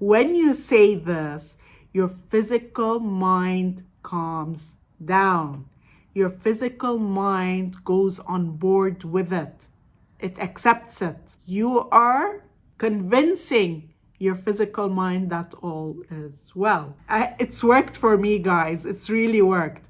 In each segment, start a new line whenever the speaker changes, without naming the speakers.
When you say this, your physical mind calms down. Your physical mind goes on board with it. It accepts it. You are convincing your physical mind that all is well. It's worked for me, guys. It's really worked.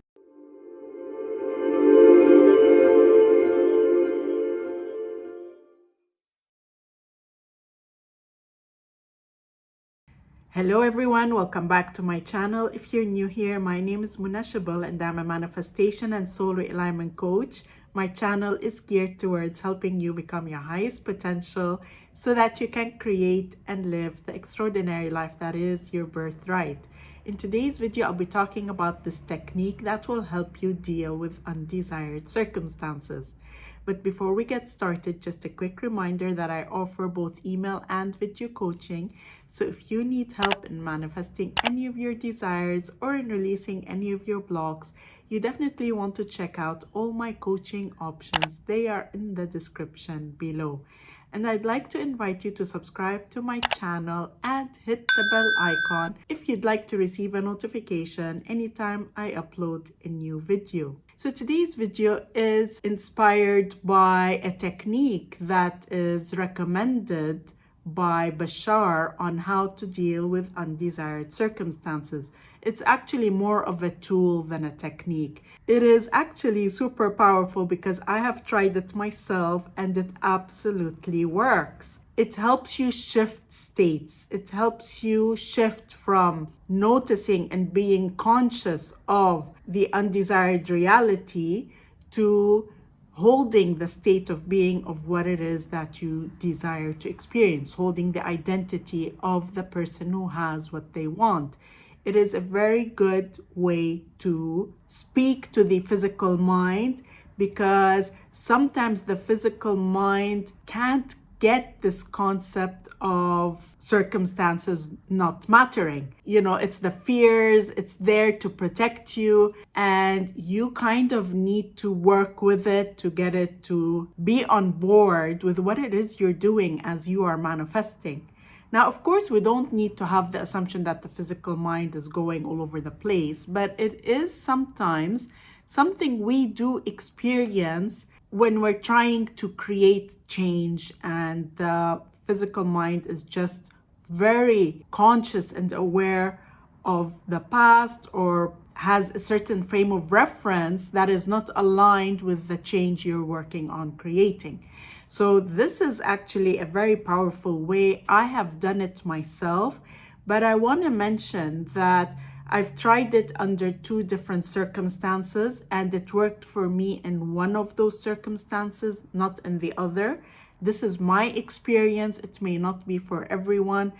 Hello everyone, welcome back to my channel. If you're new here, my name is Undesired and I'm a manifestation and soul realignment coach. My channel is geared towards helping you become your highest potential so that you can create and live the extraordinary life that is your birthright. In today's video, I'll be talking about this technique that will help you deal with undesired circumstances. But before we get started, just a quick reminder that I offer both email and video coaching. So if you need help in manifesting any of your desires or in releasing any of your blocks, you definitely want to check out all my coaching options. They are in the description below. And I'd like to invite you to subscribe to my channel and hit the bell icon if you'd like to receive a notification anytime I upload a new video. So today's video is inspired by a technique that is recommended by Bashar on how to deal with undesired circumstances. It's actually more of a tool than a technique. It is actually super powerful because I have tried it myself and it absolutely works. It helps you shift states. It helps you shift from noticing and being conscious of the undesired reality to holding the state of being of what it is that you desire to experience, holding the identity of the person who has what they want. It is a very good way to speak to the physical mind because sometimes the physical mind can't get this concept of circumstances not mattering. It's the fears, it's there to protect you, and you kind of need to work with it to get it to be on board with what it is you're doing as you are manifesting. Now, of course, we don't need to have the assumption that the physical mind is going all over the place, but it is sometimes something we do experience when we're trying to create change and the physical mind is just very conscious and aware of the past or has a certain frame of reference that is not aligned with the change you're working on creating. So this is actually a very powerful way. I have done it myself, but I want to mention that I've tried it under two different circumstances and it worked for me in one of those circumstances, not in the other. This is my experience. It may not be for everyone,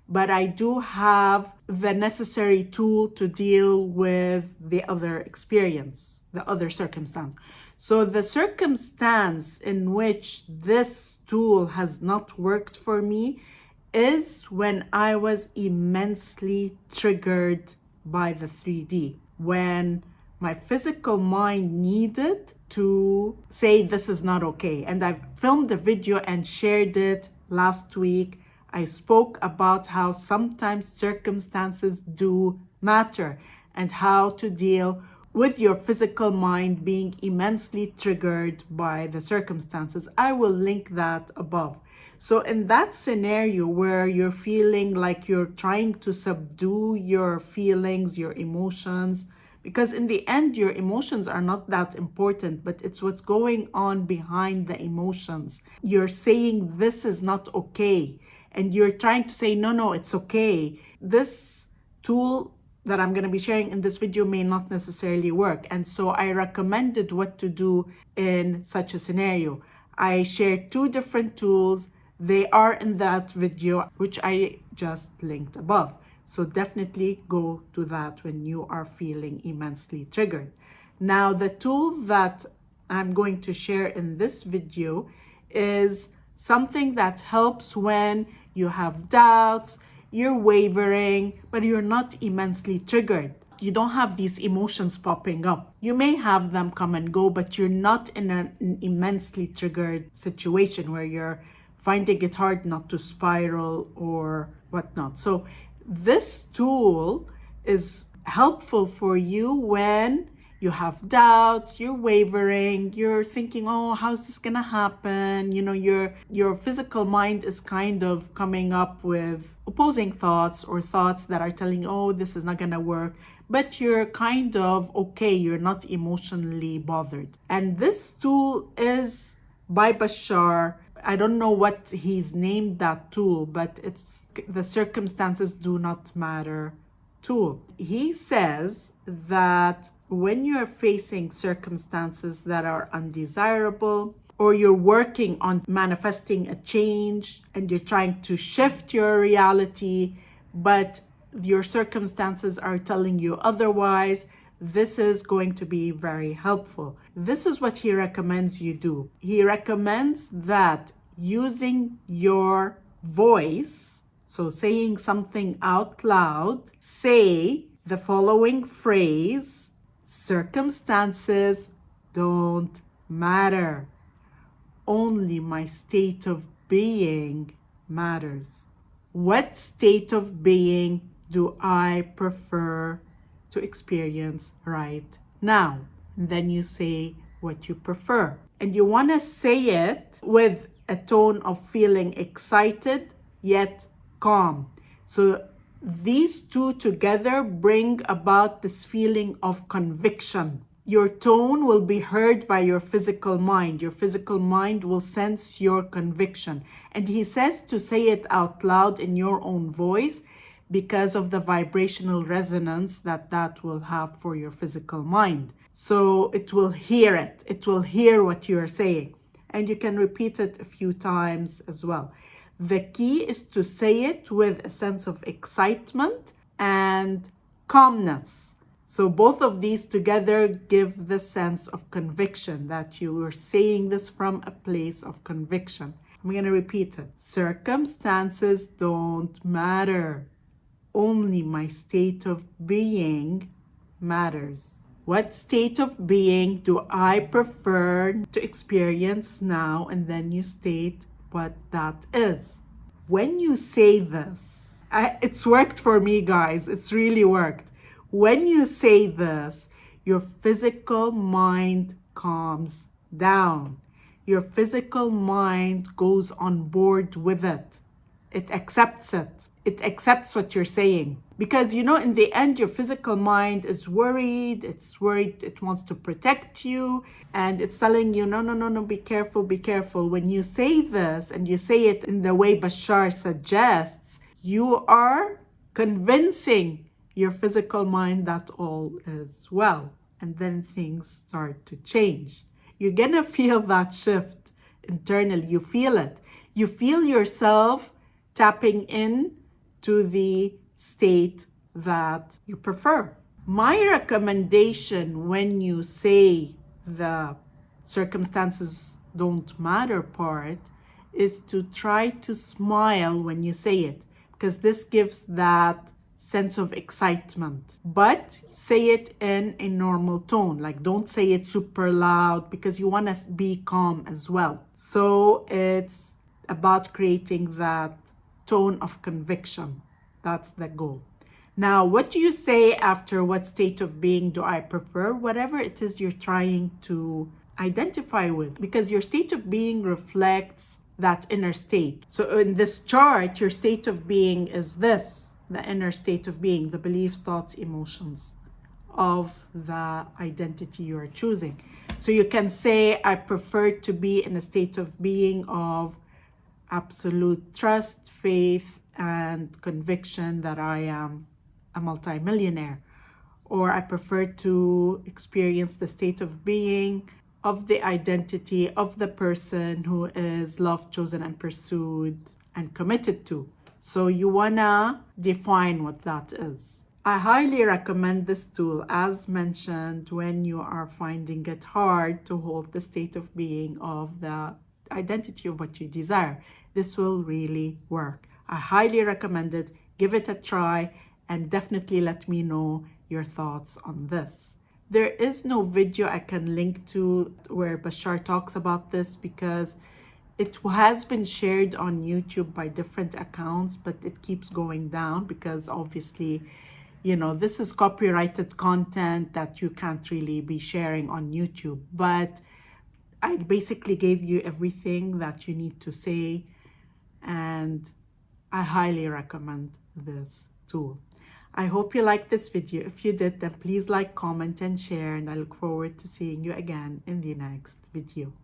but I do have the necessary tool to deal with the other experience, the other circumstance. So the circumstance in which this tool has not worked for me is when I was immensely triggered by the 3D, when my physical mind needed to say this is not okay. And I've filmed a video and shared it last week. I spoke about how sometimes circumstances do matter and how to deal with your physical mind being immensely triggered by the circumstances. I will link that above. So in that scenario where you're feeling like you're trying to subdue your feelings, your emotions, because in the end, your emotions are not that important, but it's what's going on behind the emotions. You're saying this is not okay, and you're trying to say, no, it's okay. This tool that I'm going to be sharing in this video may not necessarily work. And so I recommended what to do in such a scenario. I shared two different tools. They are in that video, which I just linked above. So definitely go to that when you are feeling immensely triggered. Now, the tool that I'm going to share in this video is something that helps when you have doubts, you're wavering, but you're not immensely triggered. You don't have these emotions popping up. You may have them come and go, but you're not in an immensely triggered situation where you're finding it hard not to spiral or whatnot. So this tool is helpful for you when you have doubts, you're wavering, you're thinking, oh, how's this gonna happen? You know, your physical mind is kind of coming up with opposing thoughts or thoughts that are telling you, oh, this is not gonna work. But you're kind of okay, you're not emotionally bothered. And this tool is by Bashar. I don't know what he's named that tool, but it's the circumstances do not matter tool. He says that when you're facing circumstances that are undesirable, or you're working on manifesting a change and you're trying to shift your reality, but your circumstances are telling you otherwise, this is going to be very helpful. This is what he recommends you do. He recommends that using your voice, so saying something out loud, say the following phrase: circumstances don't matter. Only my state of being matters. What state of being do I prefer to experience right now? And then you say what you prefer. And you want to say it with a tone of feeling excited yet calm. So these two together bring about this feeling of conviction. Your tone will be heard by your physical mind. Your physical mind will sense your conviction. And he says to say it out loud in your own voice because of the vibrational resonance that will have for your physical mind. So it will hear it. It will hear what you are saying. And you can repeat it a few times as well. The key is to say it with a sense of excitement and calmness. So both of these together give the sense of conviction that you are saying this from a place of conviction. I'm going to repeat it. Circumstances don't matter. Only my state of being matters. What state of being do I prefer to experience now? And then you state what that is. When you say this, it's worked for me, guys. It's really worked. When you say this, your physical mind calms down. Your physical mind goes on board with it. It accepts it. It accepts what you're saying. Because, you know, in the end, your physical mind is worried. It's worried. It wants to protect you. And it's telling you, no, be careful, be careful. When you say this and you say it in the way Bashar suggests, you are convincing your physical mind that all is well. And then things start to change. You're going to feel that shift internally. You feel it. You feel yourself tapping in to the state that you prefer. My recommendation when you say the circumstances don't matter part is to try to smile when you say it, because this gives that sense of excitement. But say it in a normal tone, like don't say it super loud because you want to be calm as well. So it's about creating that tone of conviction. That's the goal. Now, what do you say after what state of being do I prefer? Whatever it is you're trying to identify with, because your state of being reflects that inner state. So in this chart, your state of being is this, the inner state of being, the beliefs, thoughts, emotions of the identity you are choosing. So you can say, I prefer to be in a state of being of absolute trust, faith, and conviction that I am a multimillionaire. Or I prefer to experience the state of being of the identity of the person who is loved, chosen, and pursued and committed to. So you wanna define what that is. I highly recommend this tool, as mentioned, when you are finding it hard to hold the state of being of the identity of what you desire. This will really work. I highly recommend it. Give it a try and definitely let me know your thoughts on this. There is no video I can link to where Bashar talks about this because It has been shared on YouTube by different accounts, but it keeps going down because obviously, you know, this is copyrighted content that you can't really be sharing on YouTube. But I basically gave you everything that you need to say, and I highly recommend this tool. I hope you liked this video. If you did, then please like, comment, and share, and I look forward to seeing you again in the next video.